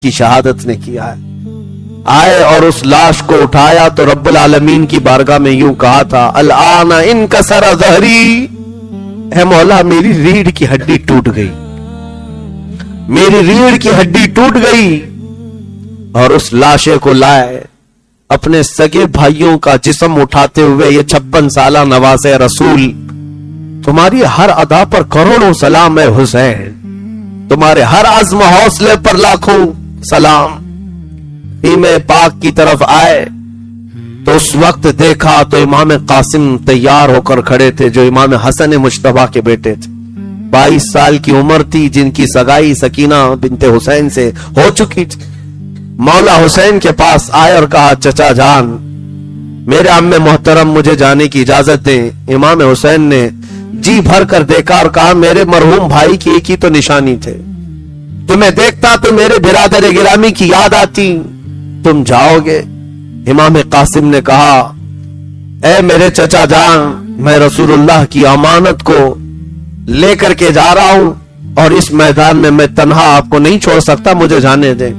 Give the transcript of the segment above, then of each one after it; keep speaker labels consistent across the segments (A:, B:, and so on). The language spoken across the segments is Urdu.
A: کی شہادت نے کیا ہے. آئے اور اس لاش کو اٹھایا تو رب العالمین کی بارگاہ میں یوں کہا تھا الآن انکسر ظہری، اے مولا میری ریڑھ کی ہڈی ٹوٹ گئی، میری ریڑھ کی ہڈی ٹوٹ گئی. اور اس لاشے کو لائے اپنے سگے بھائیوں کا جسم اٹھاتے ہوئے یہ 56 سالہ نواز رسول، تمہاری ہر ادا پر کروڑوں سلام ہے حسین، تمہارے ہر عزم حوصلے پر لاکھوں سلام. امام پاک کی طرف آئے تو اس وقت دیکھا تو امام قاسم تیار ہو کر کھڑے تھے جو امام حسن مجتبیٰ کے بیٹے تھے. 22 سال کی عمر تھی جن کی سگائی سکینہ بنت حسین سے ہو چکی تھی. مولا حسین کے پاس آئے اور کہا چچا جان میرے عم محترم مجھے جانے کی اجازت دیں. امام حسین نے جی بھر کر دیکھا اور کہا میرے مرحوم بھائی کی ایک ہی تو نشانی تھے، تمہیں دیکھتا تو میرے برادر گرامی کی یاد آتی، تم جاؤ گے. امام قاسم نے کہا اے میرے چچا جان میں رسول اللہ کی امانت کو لے کر کے جا رہا ہوں اور اس میدان میں تنہا آپ کو نہیں چھوڑ سکتا، مجھے جانے دیں.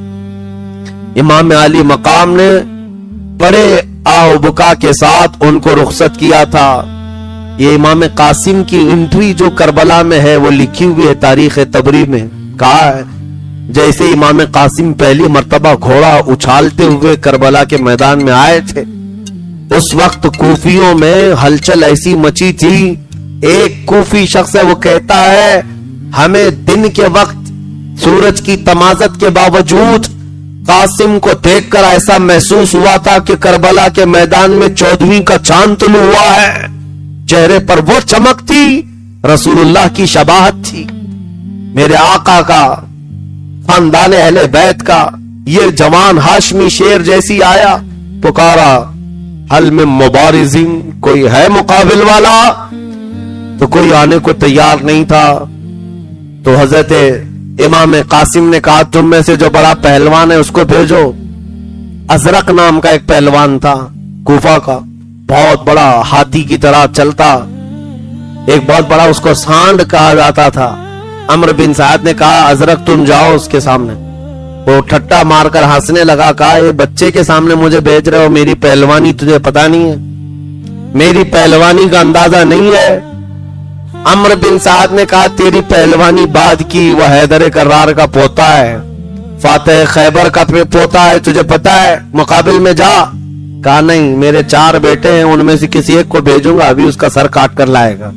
A: امام علی مقام نے بڑے آہ و بکا کے ساتھ ان کو رخصت کیا تھا. یہ امام قاسم کی انٹری جو کربلا میں ہے وہ لکھی ہوئی ہے تاریخ طبری میں. کہا ہے جیسے امام قاسم پہلی مرتبہ گھوڑا اچھالتے ہوئے کربلا کے میدان میں آئے تھے اس وقت کوفیوں میں ہلچل ایسی مچی تھی. ایک کوفی شخص ہے وہ کہتا ہے ہمیں دن کے وقت سورج کی تمازت کے باوجود قاسم کو دیکھ کر ایسا محسوس ہوا تھا کہ کربلا کے میدان میں 14ویں کا چاند طلوع ہوا ہے. چہرے پر وہ چمک تھی رسول اللہ کی شباہت تھی. میرے آقا کا خاندان اہل بیت کا یہ جوان ہاشمی شیر جیسی آیا، پکارا حل میں مبارزین، کوئی ہے مقابل والا؟ تو کوئی آنے کو تیار نہیں تھا. تو حضرت امام قاسم نے کہا تم میں سے جو بڑا پہلوان ہے اس کو بھیجو. ازرق نام کا ایک پہلوان تھا کوفہ کا، بہت بڑا ہاتھی کی طرح چلتا، ایک بہت بڑا اس کو سانڈ کہا جاتا تھا. عمرو بن سعد نے کہا ازرق تم جاؤ اس کے سامنے. وہ ٹھٹا مار کر ہنسنے لگا، کہا یہ بچے کے سامنے مجھے بھیج رہے ہو، میری پہلوانی تجھے پتا نہیں ہے، میری پہلوانی کا اندازہ نہیں ہے. عمرو بن سعد نے کہا تیری پہلوانی بعد کی، وہ حیدر کرار کا پوتا ہے، فاتح خیبر کا پوتا ہے، تجھے پتا ہے، مقابل میں جا. کہا نہیں میرے 4 بیٹے ہیں ان میں سے کسی ایک کو بھیجوں گا، ابھی اس کا سر کاٹ کر لائے گا.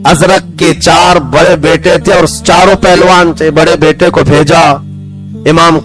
A: ازرق کے 4 بڑے بیٹے تھے اور چاروں پہلوان تھے. بڑے بیٹے کو بھیجا. امام